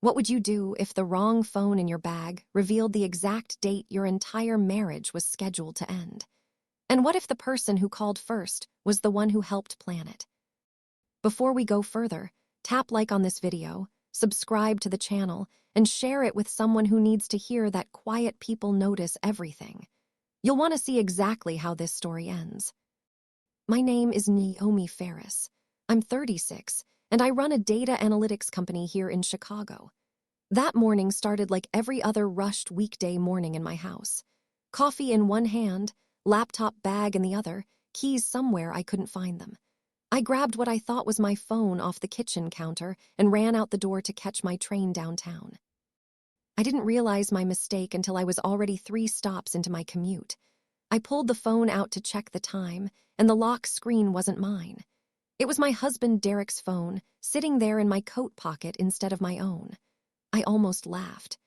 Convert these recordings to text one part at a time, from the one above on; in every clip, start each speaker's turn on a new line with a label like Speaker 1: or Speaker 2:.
Speaker 1: What would you do if the wrong phone in your bag revealed the exact date your entire marriage was scheduled to end? And what if the person who called first was the one who helped plan it? Before we go further, tap like on this video, subscribe to the channel, and share it with someone who needs to hear that quiet people notice everything. You'll want to see exactly how this story ends. My name is Naomi Ferris. I'm 36, and I run a data analytics company here in Chicago. That morning started like every other rushed weekday morning in my house. Coffee in one hand, laptop bag in the other, keys somewhere I couldn't find them. I grabbed what I thought was my phone off the kitchen counter and ran out the door to catch my train downtown. I didn't realize my mistake until I was already 3 stops into my commute. I pulled the phone out to check the time, and the lock screen wasn't mine. It was my husband Derek's phone, sitting there in my coat pocket instead of my own. I almost laughed.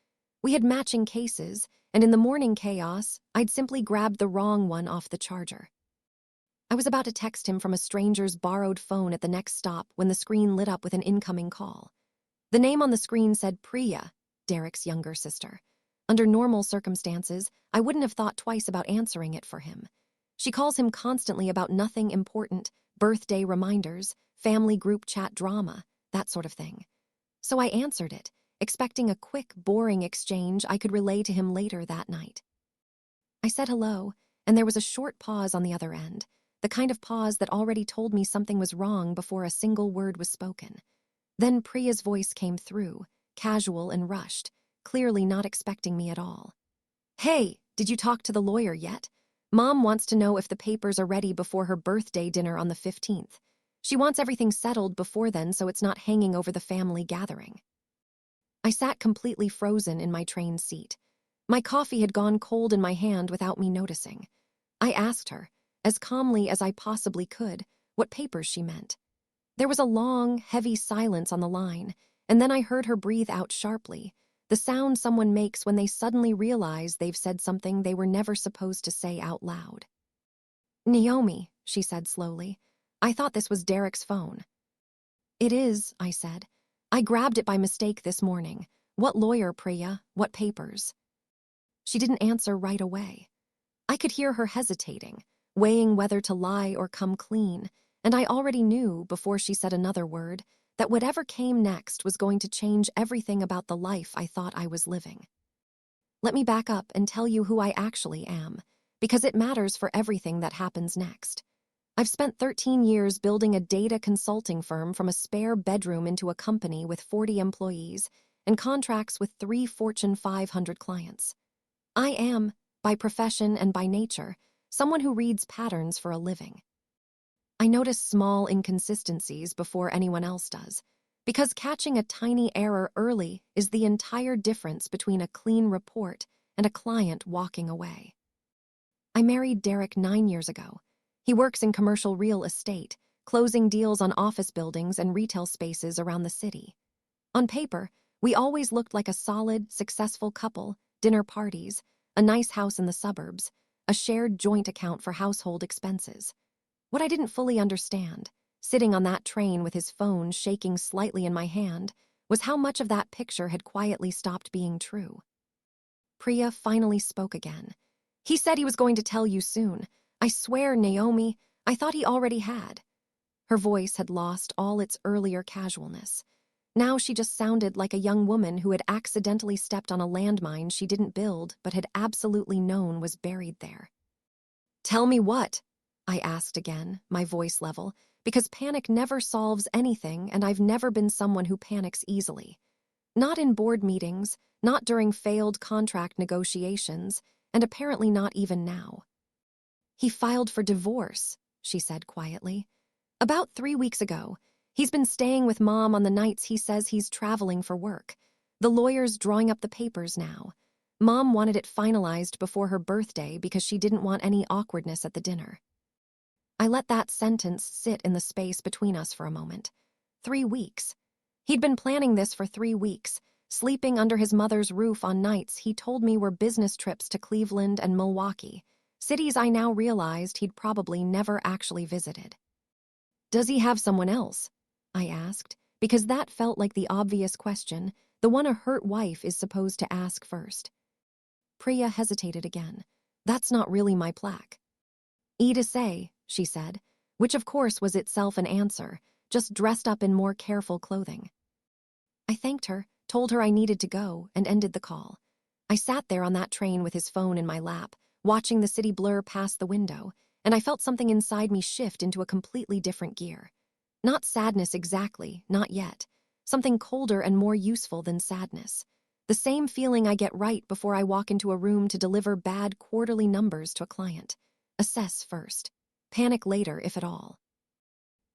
Speaker 1: We had matching cases, and in the morning chaos, I'd simply grabbed the wrong one off the charger. I was about to text him from a stranger's borrowed phone at the next stop when the screen lit up with an incoming call. The name on the screen said Priya, Derek's younger sister. Under normal circumstances, I wouldn't have thought twice about answering it for him. She calls him constantly about nothing important, birthday reminders, family group chat drama, that sort of thing. So I answered it, expecting a quick, boring exchange I could relay to him later that night. I said hello, and there was a short pause on the other end, the kind of pause that already told me something was wrong before a single word was spoken. Then Priya's voice came through, casual and rushed, clearly not expecting me at all. "Hey, did you talk to the lawyer yet? Mom wants to know if the papers are ready before her birthday dinner on the 15th. She wants everything settled before then so it's not hanging over the family gathering." I sat completely frozen in my train seat. My coffee had gone cold in my hand without me noticing. I asked her, as calmly as I possibly could, what papers she meant. There was a long, heavy silence on the line, and then I heard her breathe out sharply, the sound someone makes when they suddenly realize they've said something they were never supposed to say out loud. "Naomi," she said slowly, "I thought this was Derek's phone." "It is," I said. "I grabbed it by mistake this morning. What lawyer, Priya? What papers?" She didn't answer right away. I could hear her hesitating, weighing whether to lie or come clean, and I already knew, before she said another word, that whatever came next was going to change everything about the life I thought I was living. Let me back up and tell you who I actually am, because it matters for everything that happens next. I've spent 13 years building a data consulting firm from a spare bedroom into a company with 40 employees and contracts with 3 Fortune 500 clients. I am, by profession and by nature, someone who reads patterns for a living. I notice small inconsistencies before anyone else does, because catching a tiny error early is the entire difference between a clean report and a client walking away. I married Derek 9 years ago. He works in commercial real estate, closing deals on office buildings and retail spaces around the city. On paper, we always looked like a solid, successful couple, dinner parties, a nice house in the suburbs, a shared joint account for household expenses. What I didn't fully understand, sitting on that train with his phone shaking slightly in my hand, was how much of that picture had quietly stopped being true. Priya finally spoke again. "He said he was going to tell you soon. I swear, Naomi, I thought he already had." Her voice had lost all its earlier casualness. Now she just sounded like a young woman who had accidentally stepped on a landmine she didn't build but had absolutely known was buried there. "Tell me what?" I asked again, my voice level, because panic never solves anything and I've never been someone who panics easily. Not in board meetings, not during failed contract negotiations, and apparently not even now. "He filed for divorce," she said quietly. "About 3 weeks ago. He's been staying with Mom on the nights he says he's traveling for work. The lawyer's drawing up the papers now. Mom wanted it finalized before her birthday because she didn't want any awkwardness at the dinner." I let that sentence sit in the space between us for a moment. 3 weeks. He'd been planning this for 3 weeks, sleeping under his mother's roof on nights he told me were business trips to Cleveland and Milwaukee, cities I now realized he'd probably never actually visited. "Does he have someone else?" I asked, because that felt like the obvious question, the one a hurt wife is supposed to ask first. Priya hesitated again. That's not really my plaque. To say, she said, which of course was itself an answer, just dressed up in more careful clothing. I thanked her, told her I needed to go, and ended the call. I sat there on that train with his phone in my lap, watching the city blur past the window, and I felt something inside me shift into a completely different gear. Not sadness exactly, not yet. Something colder and more useful than sadness. The same feeling I get right before I walk into a room to deliver bad quarterly numbers to a client. Assess first. Panic later, if at all.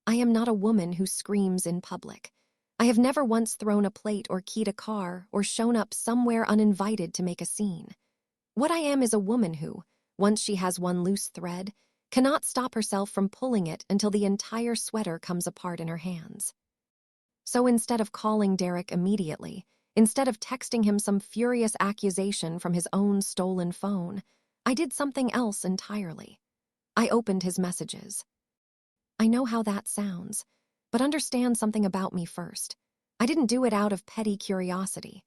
Speaker 1: I am not a woman who screams in public. I have never once thrown a plate or keyed a car or shown up somewhere uninvited to make a scene. What I am is a woman who, once she has one loose thread, cannot stop herself from pulling it until the entire sweater comes apart in her hands. So instead of calling Derek immediately, instead of texting him some furious accusation from his own stolen phone, I did something else entirely. I opened his messages. I know how that sounds, but understand something about me first. I didn't do it out of petty curiosity.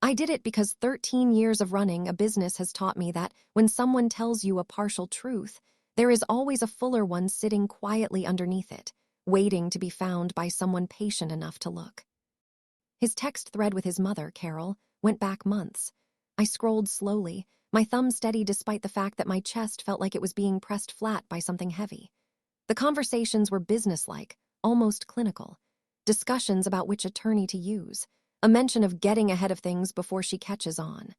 Speaker 1: I did it because 13 years of running a business has taught me that when someone tells you a partial truth, there is always a fuller one sitting quietly underneath it, waiting to be found by someone patient enough to look. His text thread with his mother, Carol, went back months. I scrolled slowly, my thumb steady despite the fact that my chest felt like it was being pressed flat by something heavy. The conversations were businesslike, almost clinical. Discussions about which attorney to use. A mention of getting ahead of things before she catches on.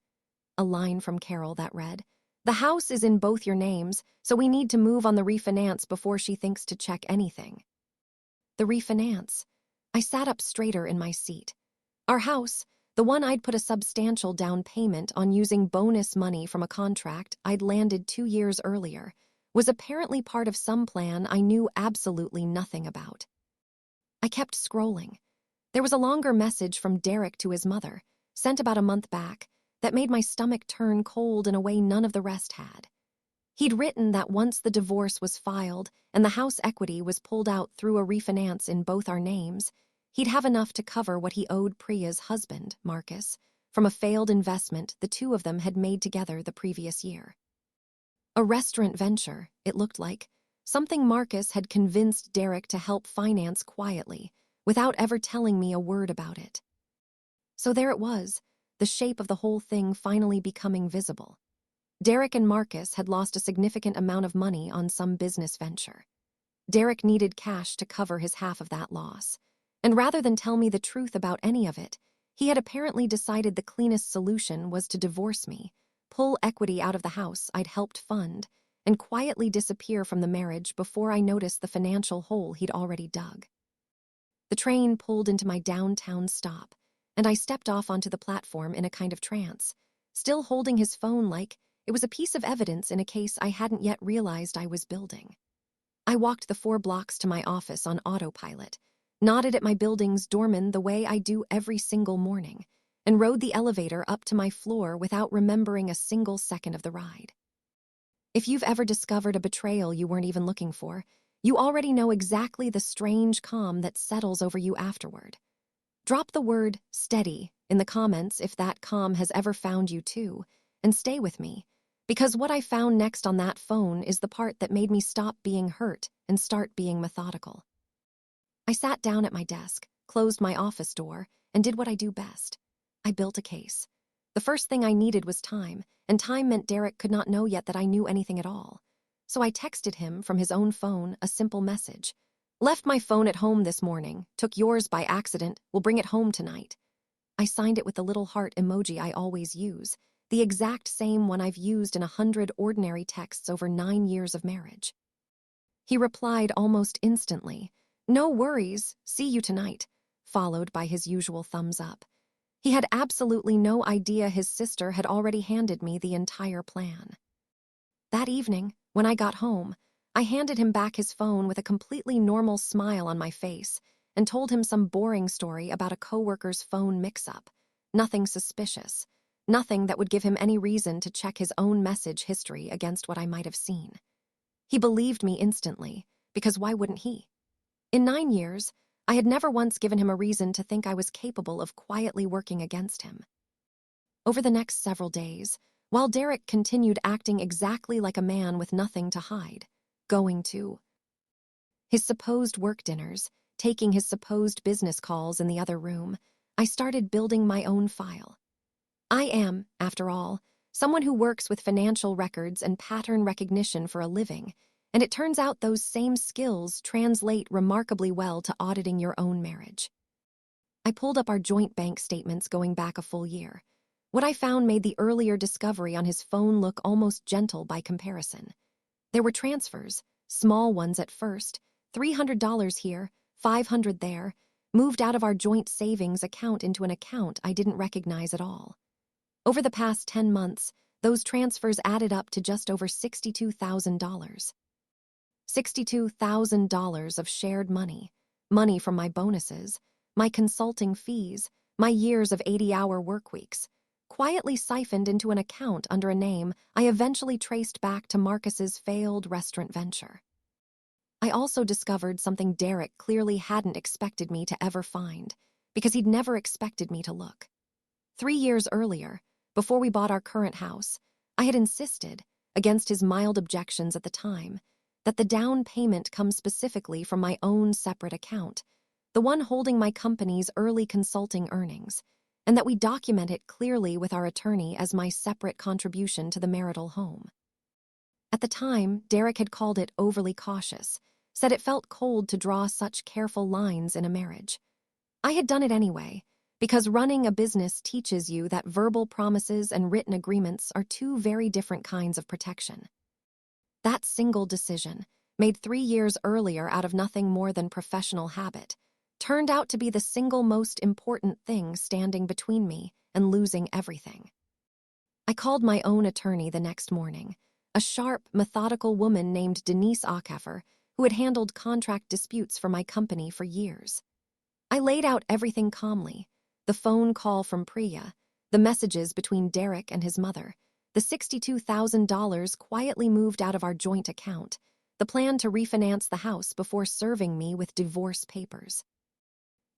Speaker 1: A line from Carol that read, "The house is in both your names, so we need to move on the refinance before she thinks to check anything." The refinance. I sat up straighter in my seat. Our house, the one I'd put a substantial down payment on using bonus money from a contract I'd landed 2 years earlier, was apparently part of some plan I knew absolutely nothing about. I kept scrolling. There was a longer message from Derek to his mother, sent about a month back, that made my stomach turn cold in a way none of the rest had. He'd written that once the divorce was filed and the house equity was pulled out through a refinance in both our names, he'd have enough to cover what he owed Priya's husband, Marcus, from a failed investment the two of them had made together the previous year. A restaurant venture, it looked like, something Marcus had convinced Derek to help finance quietly, without ever telling me a word about it. So there it was, the shape of the whole thing finally becoming visible. Derek and Marcus had lost a significant amount of money on some business venture. Derek needed cash to cover his half of that loss, and rather than tell me the truth about any of it, he had apparently decided the cleanest solution was to divorce me, pull equity out of the house I'd helped fund, and quietly disappear from the marriage before I noticed the financial hole he'd already dug. The train pulled into my downtown stop, and I stepped off onto the platform in a kind of trance, still holding his phone like it was a piece of evidence in a case I hadn't yet realized I was building. I walked the 4 blocks to my office on autopilot, nodded at my building's doorman the way I do every single morning, and rode the elevator up to my floor without remembering a single second of the ride. If you've ever discovered a betrayal you weren't even looking for, you already know exactly the strange calm that settles over you afterward. Drop the word steady in the comments if that calm has ever found you too, and stay with me, because what I found next on that phone is the part that made me stop being hurt and start being methodical. I sat down at my desk, closed my office door, and did what I do best. I built a case. The first thing I needed was time, and time meant Derek could not know yet that I knew anything at all. So I texted him from his own phone a simple message. "Left my phone at home this morning, took yours by accident, will bring it home tonight." I signed it with the little heart emoji I always use, the exact same one I've used in 100 ordinary texts over 9 years of marriage. He replied almost instantly, "No worries, see you tonight," followed by his usual thumbs up. He had absolutely no idea his sister had already handed me the entire plan. That evening, when I got home, I handed him back his phone with a completely normal smile on my face and told him some boring story about a coworker's phone mix-up. Nothing suspicious. Nothing that would give him any reason to check his own message history against what I might have seen. He believed me instantly, because why wouldn't he? In 9 years, I had never once given him a reason to think I was capable of quietly working against him. Over the next several days, while Derek continued acting exactly like a man with nothing to hide, going to his supposed work dinners, taking his supposed business calls in the other room, I started building my own file. I am, after all, someone who works with financial records and pattern recognition for a living, and it turns out those same skills translate remarkably well to auditing your own marriage. I pulled up our joint bank statements going back a full year. What I found made the earlier discovery on his phone look almost gentle by comparison. There were transfers, small ones at first, $300 here, $500 there, moved out of our joint savings account into an account I didn't recognize at all. Over the past 10 months, those transfers added up to just over $62,000. $62,000 of shared money, money from my bonuses, my consulting fees, my years of 80-hour work weeks, quietly siphoned into an account under a name I eventually traced back to Marcus's failed restaurant venture. I also discovered something Derek clearly hadn't expected me to ever find, because he'd never expected me to look. 3 years earlier, before we bought our current house, I had insisted, against his mild objections at the time, that the down payment come specifically from my own separate account, the one holding my company's early consulting earnings, and that we document it clearly with our attorney as my separate contribution to the marital home. At the time, Derek had called it overly cautious, said it felt cold to draw such careful lines in a marriage. I had done it anyway, because running a business teaches you that verbal promises and written agreements are two very different kinds of protection. That single decision, made 3 years earlier out of nothing more than professional habit, turned out to be the single most important thing standing between me and losing everything. I called my own attorney the next morning, a sharp, methodical woman named Denise Ackefer, who had handled contract disputes for my company for years. I laid out everything calmly: the phone call from Priya, the messages between Derek and his mother, the $62,000 quietly moved out of our joint account, the plan to refinance the house before serving me with divorce papers.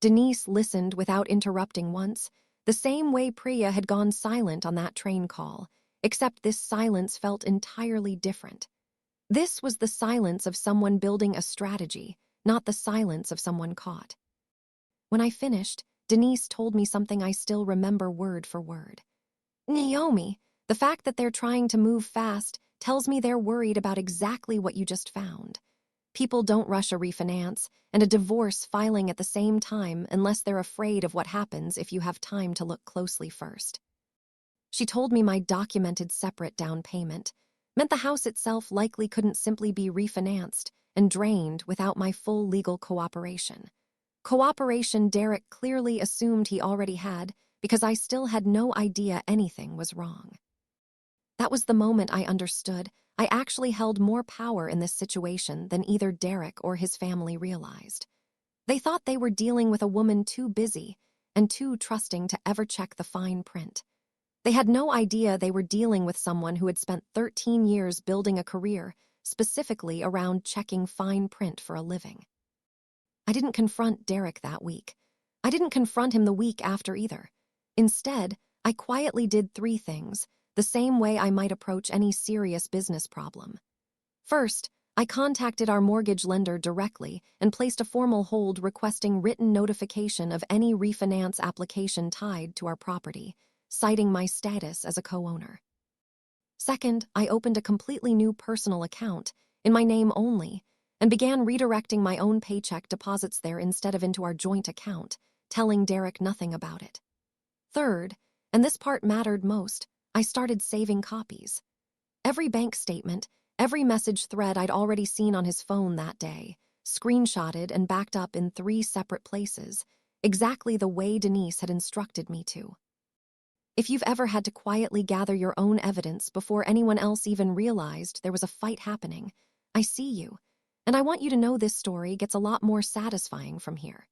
Speaker 1: Denise listened without interrupting once, the same way Priya had gone silent on that train call, except this silence felt entirely different. This was the silence of someone building a strategy, not the silence of someone caught. When I finished, Denise told me something I still remember word for word. "Naomi, the fact that they're trying to move fast tells me they're worried about exactly what you just found. People don't rush a refinance and a divorce filing at the same time unless they're afraid of what happens if you have time to look closely first." She told me my documented separate down payment meant the house itself likely couldn't simply be refinanced and drained without my full legal cooperation. Cooperation Derek clearly assumed he already had because I still had no idea anything was wrong. That was the moment I understood I actually held more power in this situation than either Derek or his family realized. They thought they were dealing with a woman too busy and too trusting to ever check the fine print. They had no idea they were dealing with someone who had spent 13 years building a career specifically around checking fine print for a living. I didn't confront Derek that week. I didn't confront him the week after either. Instead, I quietly did 3 things, the same way I might approach any serious business problem. First, I contacted our mortgage lender directly and placed a formal hold requesting written notification of any refinance application tied to our property, citing my status as a co-owner. Second, I opened a completely new personal account, in my name only, and began redirecting my own paycheck deposits there instead of into our joint account, telling Derek nothing about it. Third, and this part mattered most, I started saving copies. Every bank statement, every message thread I'd already seen on his phone that day, screenshotted and backed up in 3 separate places, exactly the way Denise had instructed me to. If you've ever had to quietly gather your own evidence before anyone else even realized there was a fight happening, I see you, and I want you to know this story gets a lot more satisfying from here.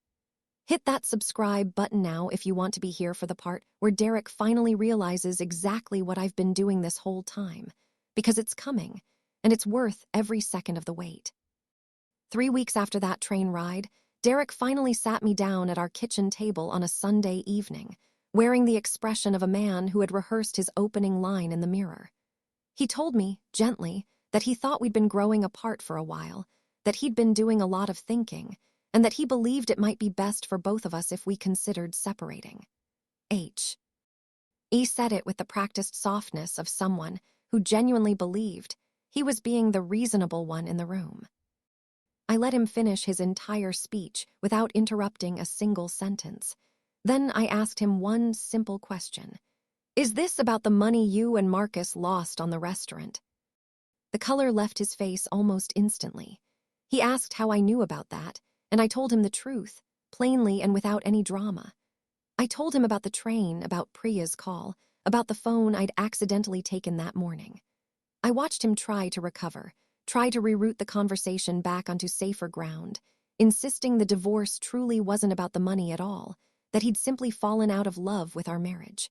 Speaker 1: Hit that subscribe button now if you want to be here for the part where Derek finally realizes exactly what I've been doing this whole time, because it's coming, and it's worth every second of the wait. 3 weeks after that train ride, Derek finally sat me down at our kitchen table on a Sunday evening, wearing the expression of a man who had rehearsed his opening line in the mirror. He told me, gently, that he thought we'd been growing apart for a while, that he'd been doing a lot of thinking, and that he believed it might be best for both of us if we considered separating. He said it with the practiced softness of someone who genuinely believed he was being the reasonable one in the room. I let him finish his entire speech without interrupting a single sentence. Then I asked him one simple question. Is this about the money you and Marcus lost on the restaurant? The color left his face almost instantly. He asked how I knew about that, and I told him the truth, plainly and without any drama. I told him about the train, about Priya's call, about the phone I'd accidentally taken that morning. I watched him try to recover, try to reroute the conversation back onto safer ground, insisting the divorce truly wasn't about the money at all, that he'd simply fallen out of love with our marriage.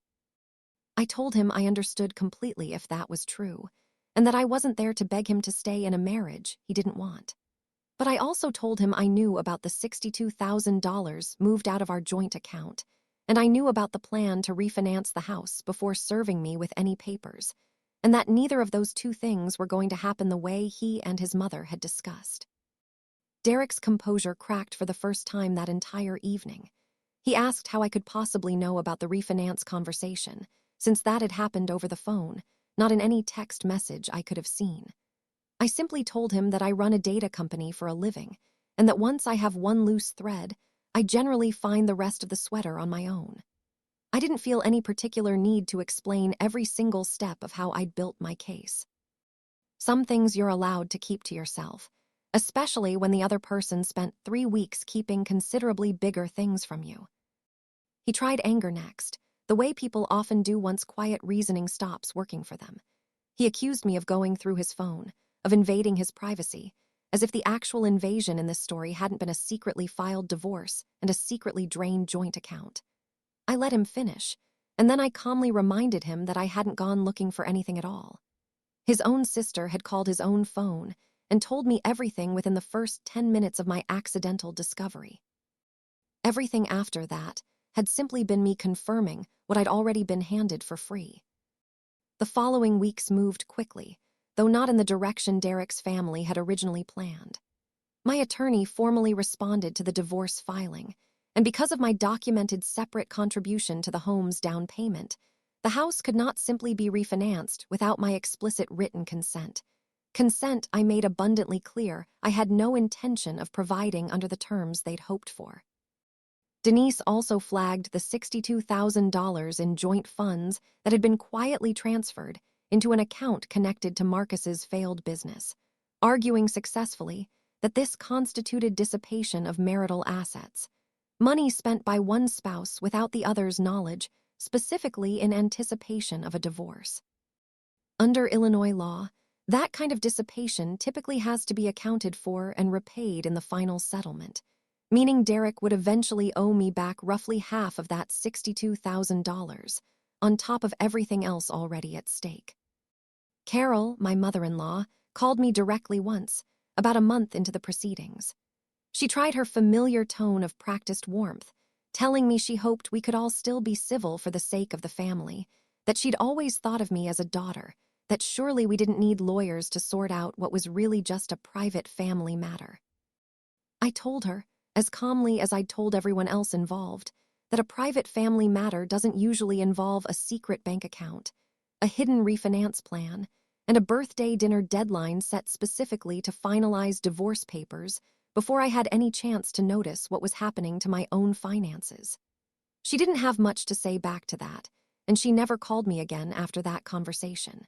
Speaker 1: I told him I understood completely if that was true, and that I wasn't there to beg him to stay in a marriage he didn't want. But I also told him I knew about the $62,000 moved out of our joint account, and I knew about the plan to refinance the house before serving me with any papers, and that neither of those two things were going to happen the way he and his mother had discussed. Derek's composure cracked for the first time that entire evening. He asked how I could possibly know about the refinance conversation, since that had happened over the phone, not in any text message I could have seen. I simply told him that I run a data company for a living, and that once I have one loose thread, I generally find the rest of the sweater on my own. I didn't feel any particular need to explain every single step of how I'd built my case. Some things you're allowed to keep to yourself, especially when the other person spent 3 weeks keeping considerably bigger things from you. He tried anger next, the way people often do once quiet reasoning stops working for them. He accused me of going through his phone, of invading his privacy, as if the actual invasion in this story hadn't been a secretly filed divorce and a secretly drained joint account. I let him finish, and then I calmly reminded him that I hadn't gone looking for anything at all. His own sister had called his own phone and told me everything within the first 10 minutes of my accidental discovery. Everything after that had simply been me confirming what I'd already been handed for free. The following weeks moved quickly, though not in the direction Derek's family had originally planned. My attorney formally responded to the divorce filing, and because of my documented separate contribution to the home's down payment, the house could not simply be refinanced without my explicit written consent. Consent I made abundantly clear I had no intention of providing under the terms they'd hoped for. Denise also flagged the $62,000 in joint funds that had been quietly transferred into an account connected to Marcus's failed business, arguing successfully that this constituted dissipation of marital assets, money spent by one spouse without the other's knowledge, specifically in anticipation of a divorce. Under Illinois law, that kind of dissipation typically has to be accounted for and repaid in the final settlement, meaning Derek would eventually owe me back roughly half of that $62,000, on top of everything else already at stake. Carol, my mother-in-law, called me directly once, about a month into the proceedings. She tried her familiar tone of practiced warmth, telling me she hoped we could all still be civil for the sake of the family, that she'd always thought of me as a daughter, that surely we didn't need lawyers to sort out what was really just a private family matter. I told her, as calmly as I'd told everyone else involved, that a private family matter doesn't usually involve a secret bank account, a hidden refinance plan, and a birthday dinner deadline set specifically to finalize divorce papers before I had any chance to notice what was happening to my own finances. She didn't have much to say back to that, and she never called me again after that conversation.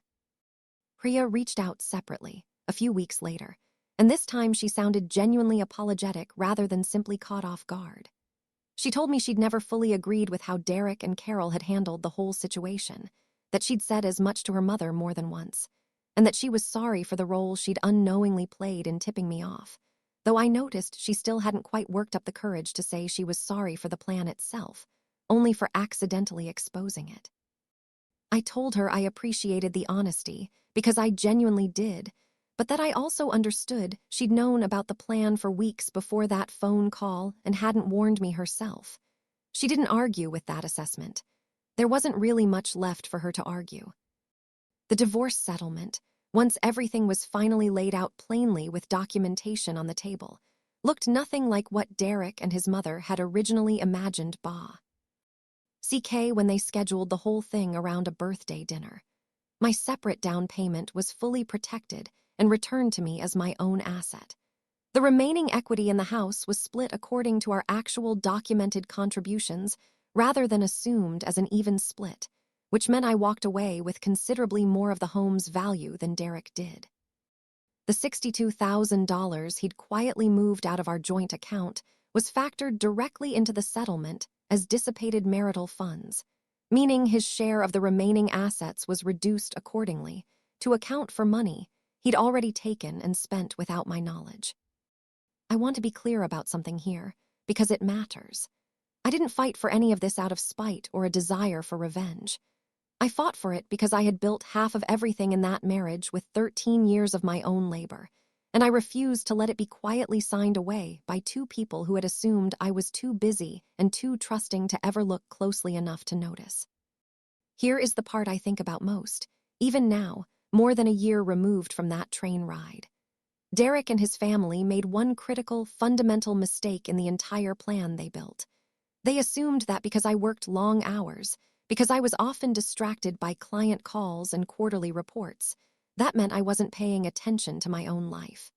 Speaker 1: Priya reached out separately, a few weeks later, and this time she sounded genuinely apologetic rather than simply caught off guard. She told me she'd never fully agreed with how Derek and Carol had handled the whole situation, that she'd said as much to her mother more than once, and that she was sorry for the role she'd unknowingly played in tipping me off, though I noticed she still hadn't quite worked up the courage to say she was sorry for the plan itself, only for accidentally exposing it. I told her I appreciated the honesty, because I genuinely did, but that I also understood she'd known about the plan for weeks before that phone call and hadn't warned me herself. She didn't argue with that assessment. There wasn't really much left for her to argue. The divorce settlement, once everything was finally laid out plainly with documentation on the table, looked nothing like what Derek and his mother had originally imagined. When they scheduled the whole thing around a birthday dinner. My separate down payment was fully protected and returned to me as my own asset. The remaining equity in the house was split according to our actual documented contributions rather than assumed as an even split, which meant I walked away with considerably more of the home's value than Derek did. The $62,000 he'd quietly moved out of our joint account was factored directly into the settlement as dissipated marital funds, meaning his share of the remaining assets was reduced accordingly to account for money he'd already taken and spent without my knowledge. I want to be clear about something here, because it matters. I didn't fight for any of this out of spite or a desire for revenge. I fought for it because I had built half of everything in that marriage with 13 years of my own labor, and I refused to let it be quietly signed away by two people who had assumed I was too busy and too trusting to ever look closely enough to notice. Here is the part I think about most, even now, more than a year removed from that train ride. Derek and his family made one critical, fundamental mistake in the entire plan they built. They assumed that because I worked long hours, because I was often distracted by client calls and quarterly reports, that meant I wasn't paying attention to my own life.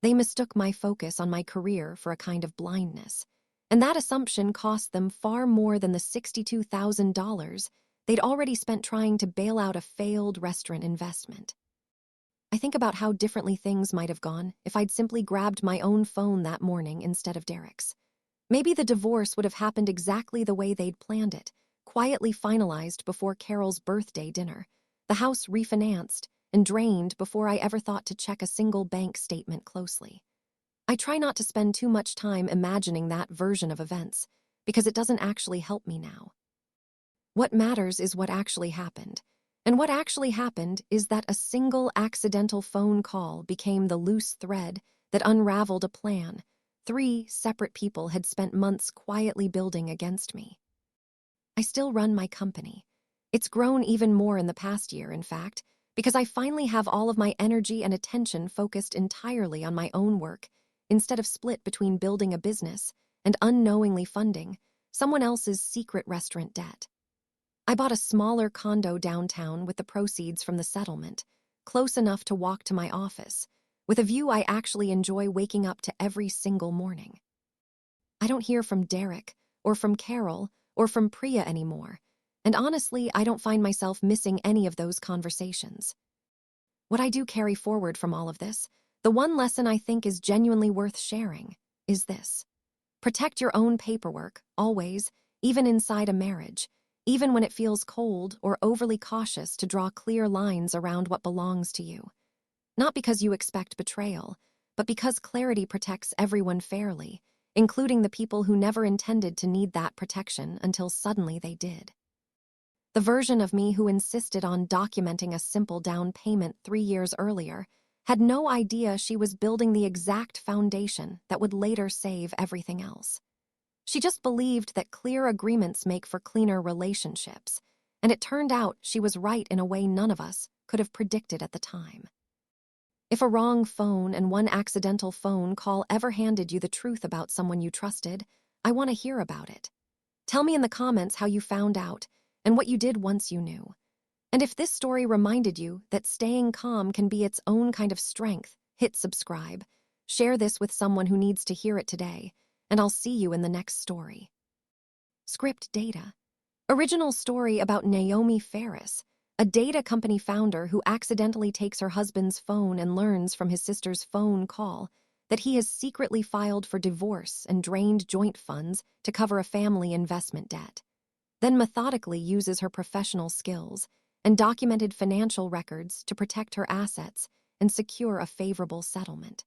Speaker 1: They mistook my focus on my career for a kind of blindness, and that assumption cost them far more than the $62,000 they'd already spent trying to bail out a failed restaurant investment. I think about how differently things might have gone if I'd simply grabbed my own phone that morning instead of Derek's. Maybe the divorce would have happened exactly the way they'd planned it, quietly finalized before Carol's birthday dinner, the house refinanced and drained before I ever thought to check a single bank statement closely. I try not to spend too much time imagining that version of events, because it doesn't actually help me now. What matters is what actually happened. And what actually happened is that a single accidental phone call became the loose thread that unraveled a plan 3 separate people had spent months quietly building against me. I still run my company. It's grown even more in the past year, in fact, because I finally have all of my energy and attention focused entirely on my own work, instead of split between building a business and unknowingly funding someone else's secret restaurant debt. I bought a smaller condo downtown with the proceeds from the settlement, close enough to walk to my office, with a view I actually enjoy waking up to every single morning. I don't hear from Derek, or from Carol, or from Priya anymore, and honestly, I don't find myself missing any of those conversations. What I do carry forward from all of this, the one lesson I think is genuinely worth sharing, is this. Protect your own paperwork, always, even inside a marriage, even when it feels cold or overly cautious to draw clear lines around what belongs to you. Not because you expect betrayal, but because clarity protects everyone fairly, including the people who never intended to need that protection until suddenly they did. The version of me who insisted on documenting a simple down payment 3 years earlier had no idea she was building the exact foundation that would later save everything else. She just believed that clear agreements make for cleaner relationships, and it turned out she was right in a way none of us could have predicted at the time. If a wrong phone and one accidental phone call ever handed you the truth about someone you trusted, I want to hear about it. Tell me in the comments how you found out and what you did once you knew. And if this story reminded you that staying calm can be its own kind of strength, hit subscribe. Share this with someone who needs to hear it today, and I'll see you in the next story. Script data. Original story about Naomi Ferris, a data company founder who accidentally takes her husband's phone and learns from his sister's phone call that he has secretly filed for divorce and drained joint funds to cover a family investment debt. Then methodically uses her professional skills and documented financial records to protect her assets and secure a favorable settlement.